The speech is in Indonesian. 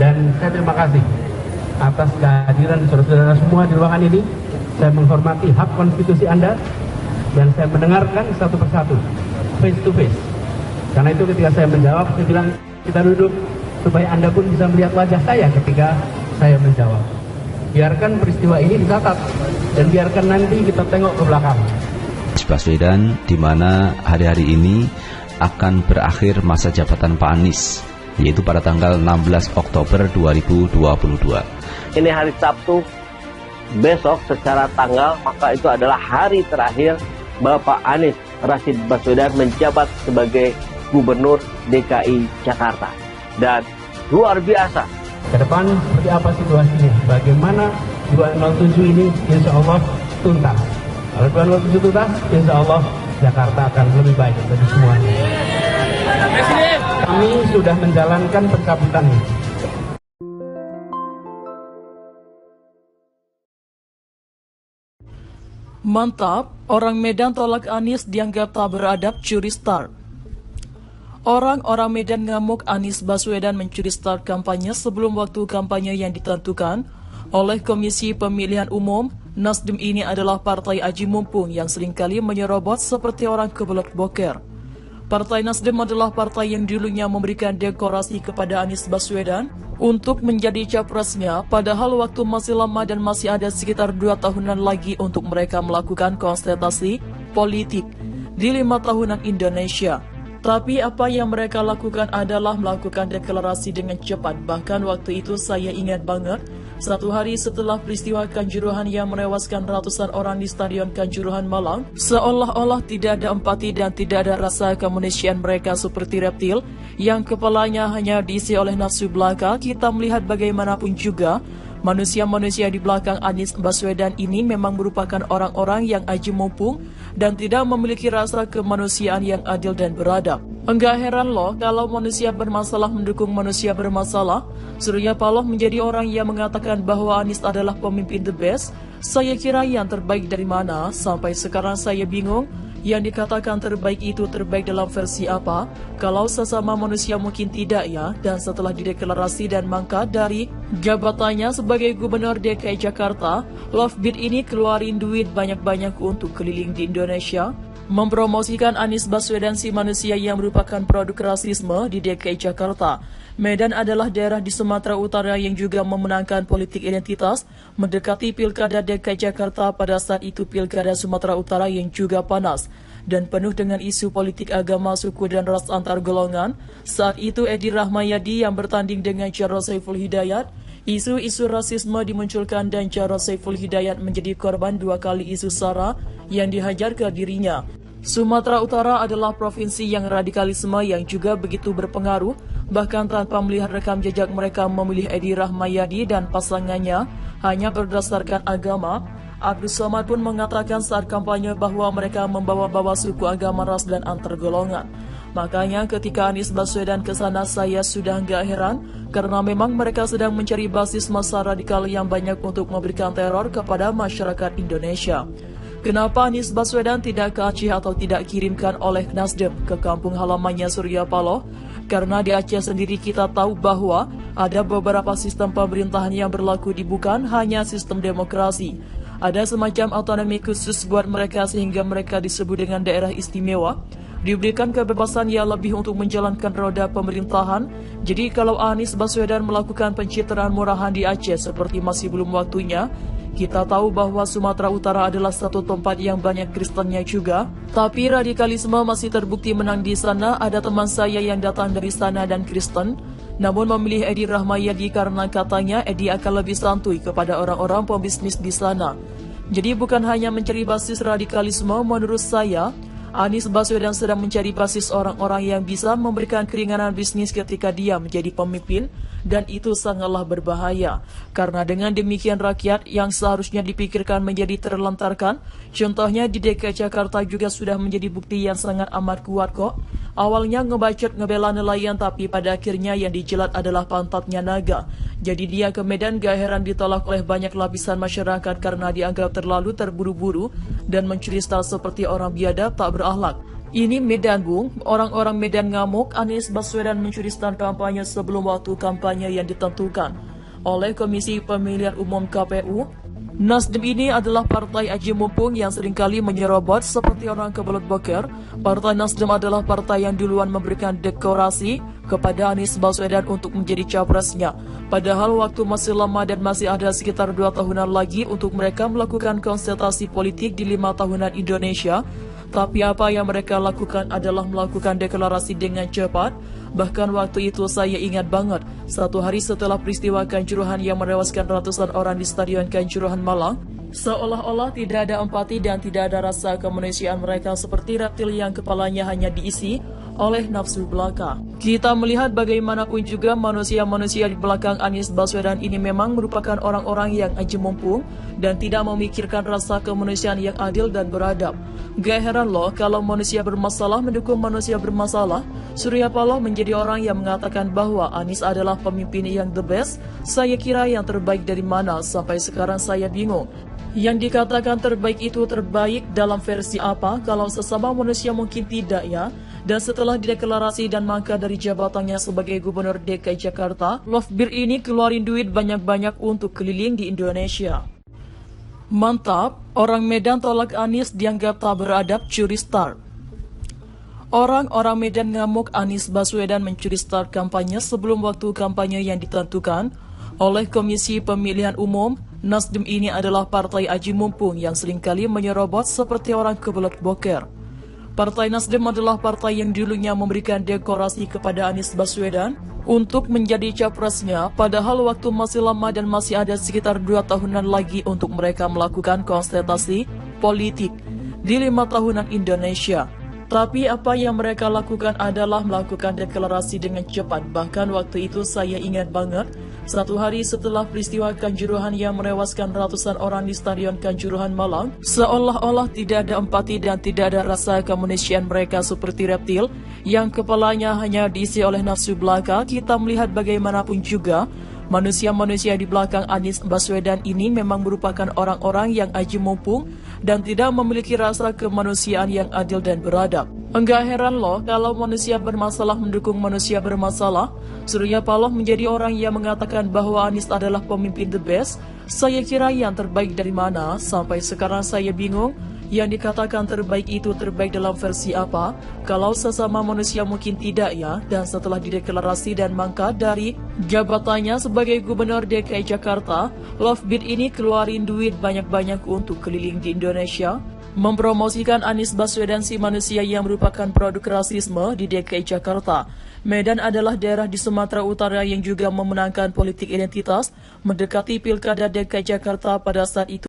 Dan saya terima kasih atas kehadiran saudara-saudara semua di ruangan ini. Saya menghormati hak konstitusi Anda dan saya mendengarkan satu persatu, face to face. Karena itu ketika saya menjawab, saya bilang kita duduk supaya Anda pun bisa melihat wajah saya ketika saya menjawab. Biarkan peristiwa ini dicatat dan biarkan nanti kita tengok ke belakang. Baswedan, di mana hari-hari ini akan berakhir masa jabatan Pak Anies, yaitu pada tanggal 16 Oktober 2022. Ini hari Sabtu, besok secara tanggal, maka itu adalah hari terakhir Bapak Anies Rashid Baswedan menjabat sebagai Gubernur DKI Jakarta. Dan luar biasa. Ke depan seperti apa situasinya? Bagaimana 207 ini insya Allah tuntas. Kalau 207 tuntas, insya Allah Jakarta akan lebih baik bagi semuanya. Kami sudah menjalankan pencabutan ini. Mantap, orang Medan tolak Anies dianggap tak beradab, curi start. Orang-orang Medan ngamuk Anies Baswedan mencuri start kampanye sebelum waktu kampanye yang ditentukan oleh Komisi Pemilihan Umum. Nasdem ini adalah partai aji mumpung yang seringkali menyerobot seperti orang kebelet boker. Partai Nasdem adalah partai yang dulunya memberikan dekorasi kepada Anies Baswedan untuk menjadi capresnya, padahal waktu masih lama dan masih ada sekitar 2 tahunan lagi untuk mereka melakukan konsentrasi politik di 5 tahunan Indonesia. Tapi apa yang mereka lakukan adalah melakukan deklarasi dengan cepat. Bahkan waktu itu saya ingat banget, 1 hari setelah peristiwa Kanjuruhan yang menewaskan ratusan orang di Stadion Kanjuruhan Malang, seolah-olah tidak ada empati dan tidak ada rasa kemanusiaan mereka seperti reptil yang kepalanya hanya diisi oleh nafsu belaka. Kita melihat bagaimanapun juga, manusia-manusia di belakang Anies Baswedan ini memang merupakan orang-orang yang aji mumpung dan tidak memiliki rasa kemanusiaan yang adil dan beradab. Enggak heran loh kalau manusia bermasalah mendukung manusia bermasalah. Surya Paloh menjadi orang yang mengatakan bahwa Anies adalah pemimpin the best. Saya kira yang terbaik dari mana? Sampai sekarang saya bingung. Yang dikatakan terbaik itu terbaik dalam versi apa? Kalau sesama manusia mungkin tidak ya. Dan setelah dideklarasi dan mangkat dari jabatannya sebagai Gubernur DKI Jakarta, Lovebird ini keluarin duit banyak-banyak untuk keliling di Indonesia, mempromosikan Anies Baswedan si manusia yang merupakan produk rasisme di DKI Jakarta. Medan adalah daerah di Sumatera Utara yang juga memenangkan politik identitas mendekati Pilkada DKI Jakarta. Pada saat itu Pilkada Sumatera Utara yang juga panas dan penuh dengan isu politik agama, suku dan ras antar golongan. Saat itu Edi Rahmayadi yang bertanding dengan Jarod Saiful Hidayat. Isu-isu rasisme dimunculkan dan Jarod Saiful Hidayat menjadi korban 2 kali isu SARA yang dihajar ke dirinya. Sumatera Utara adalah provinsi yang radikalisme yang juga begitu berpengaruh. Bahkan tanpa melihat rekam jejak mereka memilih Edi Rahmayadi dan pasangannya hanya berdasarkan agama. Abdul Somad pun mengatakan saat kampanye bahwa mereka membawa-bawa suku, agama, ras dan antar golongan. Makanya ketika Anies Baswedan ke sana saya sudah nggak heran karena memang mereka sedang mencari basis massa radikal yang banyak untuk memberikan teror kepada masyarakat Indonesia. Kenapa Anies Baswedan tidak ke Aceh atau tidak kirimkan oleh Nasdem ke kampung halamannya Surya Paloh? Karena di Aceh sendiri kita tahu bahwa ada beberapa sistem pemerintahan yang berlaku di bukan hanya sistem demokrasi. Ada semacam otonomi khusus buat mereka sehingga mereka disebut dengan daerah istimewa. Diberikan kebebasan yang lebih untuk menjalankan roda pemerintahan. Jadi kalau Anies Baswedan melakukan pencitraan murahan di Aceh seperti masih belum waktunya, kita tahu bahwa Sumatera Utara adalah satu tempat yang banyak Kristennya juga. Tapi radikalisme masih terbukti menang di sana. Ada teman saya yang datang dari sana dan Kristen, namun memilih Edi Rahmayadi karena katanya Edi akan lebih santuy kepada orang-orang pembisnis di sana. Jadi bukan hanya mencari basis radikalisme, menurut saya Anies Baswedan sedang mencari basis orang-orang yang bisa memberikan keringanan bisnis ketika dia menjadi pemimpin, dan itu sangatlah berbahaya. Karena dengan demikian rakyat yang seharusnya dipikirkan menjadi terlantarkan. Contohnya di DKI Jakarta juga sudah menjadi bukti yang sangat amat kuat kok. Awalnya ngebacot ngebela nelayan, tapi pada akhirnya yang dijelat adalah pantatnya naga. Jadi dia ke Medan gak heran ditolak oleh banyak lapisan masyarakat karena dianggap terlalu terburu-buru dan mencuri style seperti orang biadab tak berakhlak. Ini Medan, Bung. Orang-orang Medan ngamuk Anies Baswedan mencuri stand kampanye sebelum waktu kampanye yang ditentukan oleh Komisi Pemilihan Umum KPU. Nasdem ini adalah partai aji mumpung yang seringkali menyerobot seperti orang kebelut boker. Partai Nasdem adalah partai yang duluan memberikan dekorasi kepada Anies Baswedan untuk menjadi capresnya. Padahal waktu masih lama dan masih ada sekitar 2 tahunan lagi untuk mereka melakukan konsultasi politik di 5 tahunan Indonesia. Tapi apa yang mereka lakukan adalah melakukan deklarasi dengan cepat. Bahkan waktu itu saya ingat banget, 1 hari setelah peristiwa Kanjuruhan yang menewaskan ratusan orang di Stadion Kanjuruhan Malang, seolah-olah tidak ada empati dan tidak ada rasa kemanusiaan mereka seperti reptil yang kepalanya hanya diisi oleh nafsu belaka. Kita melihat bagaimanapun juga manusia-manusia di belakang Anies Baswedan ini memang merupakan orang-orang yang aji mumpung dan tidak memikirkan rasa kemanusiaan yang adil dan beradab. Gak heran loh kalau manusia bermasalah mendukung manusia bermasalah. Surya Paloh menjadi orang yang mengatakan bahwa Anies adalah pemimpin yang the best. Saya kira yang terbaik dari mana? Sampai sekarang saya bingung. Yang dikatakan terbaik itu terbaik dalam versi apa? Kalau sesama manusia mungkin tidak ya. Dan setelah dideklarasi dan mangkat dari jabatannya sebagai Gubernur DKI Jakarta, Lovebird ini keluarin duit banyak-banyak untuk keliling di Indonesia. Mantap, orang Medan tolak Anies dianggap tak beradab curi start. Orang-orang Medan ngamuk Anies Baswedan mencuri start kampanye sebelum waktu kampanye yang ditentukan oleh Komisi Pemilihan Umum. Nasdem ini adalah partai aji mumpung yang seringkali menyerobot seperti orang kebelut boker. Partai Nasdem adalah partai yang dulunya memberikan dekorasi kepada Anies Baswedan untuk menjadi capresnya, padahal waktu masih lama dan masih ada sekitar 2 tahunan lagi untuk mereka melakukan konsultasi politik di 5 tahunan Indonesia. Tapi apa yang mereka lakukan adalah melakukan deklarasi dengan cepat. Bahkan waktu itu saya ingat banget, 1 hari setelah peristiwa Kanjuruhan yang menewaskan ratusan orang di Stadion Kanjuruhan Malang, seolah-olah tidak ada empati dan tidak ada rasa kemanusiaan mereka seperti reptil yang kepalanya hanya diisi oleh nafsu belaka. Kita melihat bagaimanapun juga, manusia-manusia di belakang Anies Baswedan ini memang merupakan orang-orang yang aji mumpung dan tidak memiliki rasa kemanusiaan yang adil dan beradab. Enggak heran loh kalau manusia bermasalah mendukung manusia bermasalah. Surya Paloh menjadi orang yang mengatakan bahwa Anies adalah pemimpin the best. Saya kira yang terbaik dari mana? Sampai sekarang saya bingung. Yang dikatakan terbaik itu terbaik dalam versi apa? Kalau sesama manusia mungkin tidak ya. Dan setelah dideklarasi dan mangkat dari jabatannya sebagai Gubernur DKI Jakarta, Lovebird ini keluarin duit banyak-banyak untuk keliling di Indonesia, mempromosikan Anies Baswedan si manusia yang merupakan produk rasisme di DKI Jakarta. Medan adalah daerah di Sumatera Utara yang juga memenangkan politik identitas mendekati Pilkada DKI Jakarta pada saat itu.